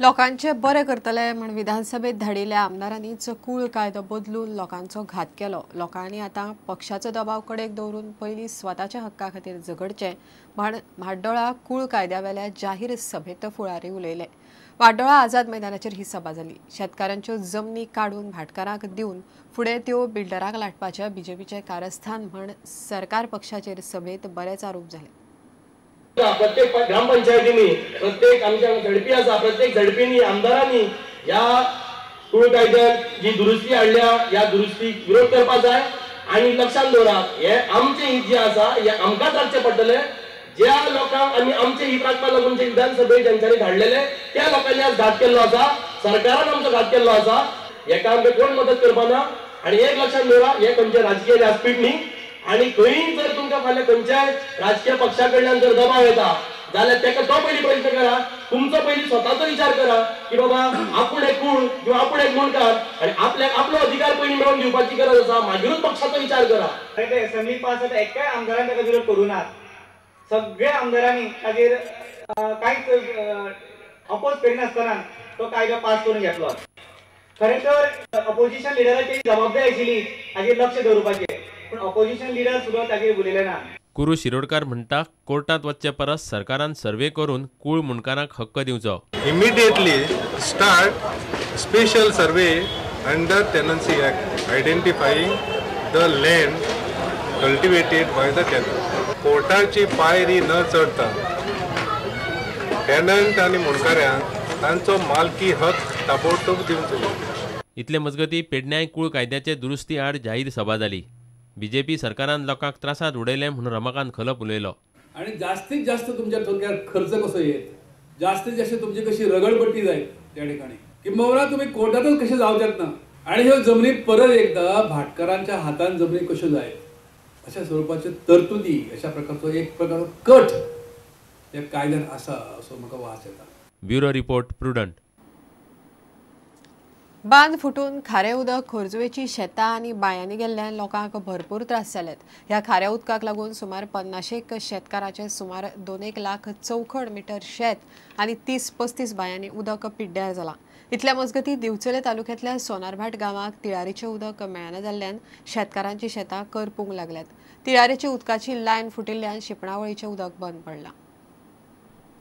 लोकांचे बरे करतले म्हण विधानसभेत धाडिल्ल्या आमदारांनीच कूळ कायदो बदलून लोकांचो घात केलो। लोकांनी आता पक्षाचो दबाव कडेक दवरून पयलीं स्वताच्या हक्का खातीर झगडचें म्हण म्हाड्डोळा कूळ कायद्यावेल्या जाहीर सभेत फुडारी उलयले। वाड्डोळा आझाद मैदानाचेर ही सभा जाली। शेतकारांच्यो जमनी काडून भाटकारांक दिवन फुडें त्यो बिल्डरांक लाटपाचे बीजेपीचे कारस्थान म्हण सरकार पक्षाचेर सभेत बरेच आरोप जाले। प्रत्येक ग्रामपंचायतींनी प्रत्येक आमच्या झडपी आसा प्रत्येक झडपींनी आमदारांनी या कूळ कायद्यात जी दुरुस्ती हाडल्या या दुरुस्तीक विरोध करपा जाय आणि लक्षात दवरात हे आमचे हित जे आसा हे आमकांच राखचे पडटले। ज्या लोकांक आमी आमचे हित राखपाक लागून जे विधानसभेत जांच्यानी धाडलेले त्या लोकांनी आज घात केल्लो आसा, सरकारान आमचो घात केल्लो आसा। हेका आमकां कोण मदत करपाना आणि एक लक्षात दवरा हे खंयचे राजकीय व्यासपीठ न्ही आणि खंय जर तुमकां फाल्यां खंयच्याय राजकीय पक्षा कडल्यान जर दबाव येता जाल्यार तेका तो पयलीं प्रयत्न करा, तुमचो पयलीं स्वताचो विचार करा की बाबा आपूण एक कूळ किंवा आपूण एक मुणकार आणि आपलो अधिकार पयलीं मेळोवन दिवपाची गरज आसा, मागीरूच पक्षाचो विचार करा। ते असेंब्ली पास जाता एकाय आमदारान ताका विरोध करूं ना। सगळ्या आमदारांनी ताजेर कांयच अपोज करिनासतना तो कायदो पास करून घेतलो। खरें तर अपोजिशन लिडराची जबाबदारी आशिल्ली हाजेर लक्ष दवरपाचें, पण अपोजिशन लिडर सुद्दां ताजेर उलयले ना। कुरू शिरोडकार म्हणटा कोर्टात वच्चे परस सरकारान सर्वे करून कूळ मुणकारांक हक्क दिवचो। Immediately start special survey under Tenancy Act identifying the land cultivated by the tenant. कोर्टाची पायरी न चढता टेनंट आणि मुणकाऱ्यांक तांचो मालकी हक ताबडतोब दिवचो। इतले मजगती पेडण्याय कूळ कायद्याचे दुरुस्ती आड जाहीर सभा जाली। बीजेपी सरकारान लोकांक त्रासात उडयले म्हणून रमाकांत खलप उलयलो। आणि जास्तीत जास्त तुमच्या थोडक्यात खर्च कसो येत, जास्तीत जास्त तुमची कशी रगडपट्टी जाय त्या ठिकाणी किंबहुना तुम्ही कोर्टातच कसे जावच्यात ना आणि ह्यो जमनी परत एकदा भाटकारांच्या हातान जमनी कश्यो जाय अशा स्वरूपाचे तरतुदी अशा प्रकारचो एक प्रकारचो कट या कायद्यात आसा असो म्हाका वास येता। Bureau report prudent. बांद फुटून खारें उदक खोर्जुवेची शेतां आनी बांयांनी गेल्ल्यान लोकांक भरपूर त्रास जाल्यात। ह्या खाऱ्या उदकाक लागून सुमार 50 शेतकारांचे सुमार 2 लाख चौखण मिटर शेत आनी 30-35 बांयांनी उदक पिड्ड्यार जालां। इतल्या मजगती दिवचले तालुक्यांतल्या सोनारभाट गांवांत तिळारीचें उदक मेळना जाल्ल्यान शेतकारांची शेतां करपूंक लागल्यात। तिळारीच्या उदकाची लायन फुटिल्ल्यान शिपणावळीचें उदक बंद पडलां।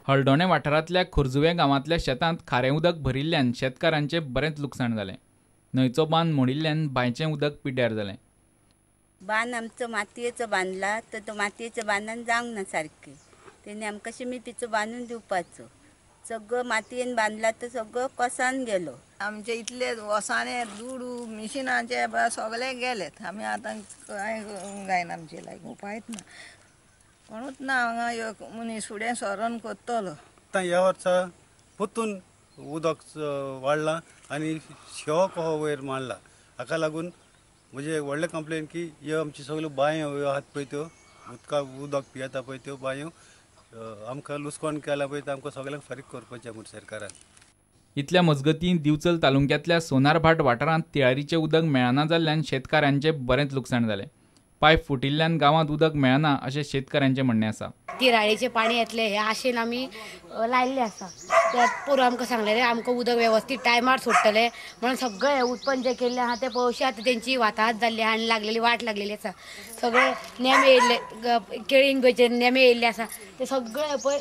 हळदोणे वाठारांतल्या खोर्जुवे गांवांतल्या शेतांत खारें उदक भरिल्ल्यान शेतकारांचे बरेंच लुकसाण जालें। न्हंयचो बांद मोडिल्ल्यान बांयचें उदक पिड्ड्यार जालें। बांद आमचो मातयेचो बांदला तर तो मातयेच्या बांदान जावंक ना सारकें, तेणी आमकां शिमितीचो बांदून दिवपाचो। सगळो मातयेन बांदला तर सगळो कोसान गेलो। आमचे इतले वसाणे दुडू मिशिनाचे सगळे गेलेत। आमी आतां कांय जायना आमचे लायक उपायच ना, कोणूच ना हांगा मनीस फुडें सरोन करतलो। आतां ह्या वर्सा परतून उदक वाडलां आनी शेव कहो वयर मारला। हाका लागून म्हजे व्हडले कंप्लेन की ह्यो आमच्यो सगळ्यो बांयो आहात पळय त्यो उदक पियेता पळय त्यो बांयो आमकां लुसकोण केला पळय ते आमकां सगळ्यांक फारीक करपाचें म्हूण सरकारान। इतल्या मजगतीं दिवचल तालुक्यांतल्या सोनारभाट वाठारांत तिळारीचें उदक मेळना जाल्ल्यान शेतकारांचे बरेंच लुकसाण जालें। पायप फुटिल्ल्यान गांवांत उदक मेळना अशें शेतकारांचें म्हणणें आसा। तिळारीचें पाणी येतलें हे आशेन आमी लायिल्लें आसा। त्या पोरू आमकां सांगलेलें आमकां उदक वेवस्थीत टायमार सोडटलें म्हणून सगळें हे उत्पन्न जें केल्लें आहा तें पळोवशी आतां तेंची वाताहत जाल्ली आहा आनी लागलेली वाट लागलेली आसा। सगळे नेमे येयल्ले केळींक गोंयचे नेमे येयल्ले आसा ते सगळे पळय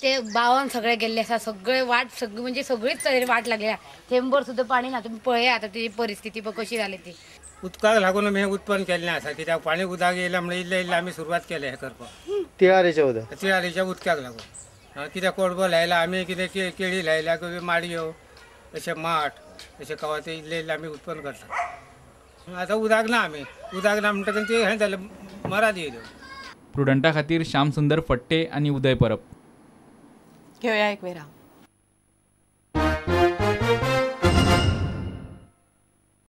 ते बावान सगळे गेल्ले आसा। सगळे वाट सगळी म्हणजे सगळीच तरेन वाट लागल्या, थेंबर सुद्दां पाणी ना। तुमी पळया आतां तेजी परिस्थिती पळय कशी जाली ती। उदकाक लागून आमी हें उत्पन्न केल्लें आसा, कित्याक पाणी उदक येयलें म्हणल्यार इल्लें इल्लें आमी सुरवात केलें हें करपाक तिळारीच्या उदकाक लागून। कितें कोडबो लायला आमी, कितें केळी लायल्या किंवा माडयो अशें माठ अशें कवा ते इल्लें इल्लें आमी उत्पन्न करता। आतां उदक ना उदक ना म्हणटकच तें हें जालें मराद येयल्यो। प्रुडंटा खातीर श्याम सुंदर फट्टे आनी उदय परब। घेवया एक विराम।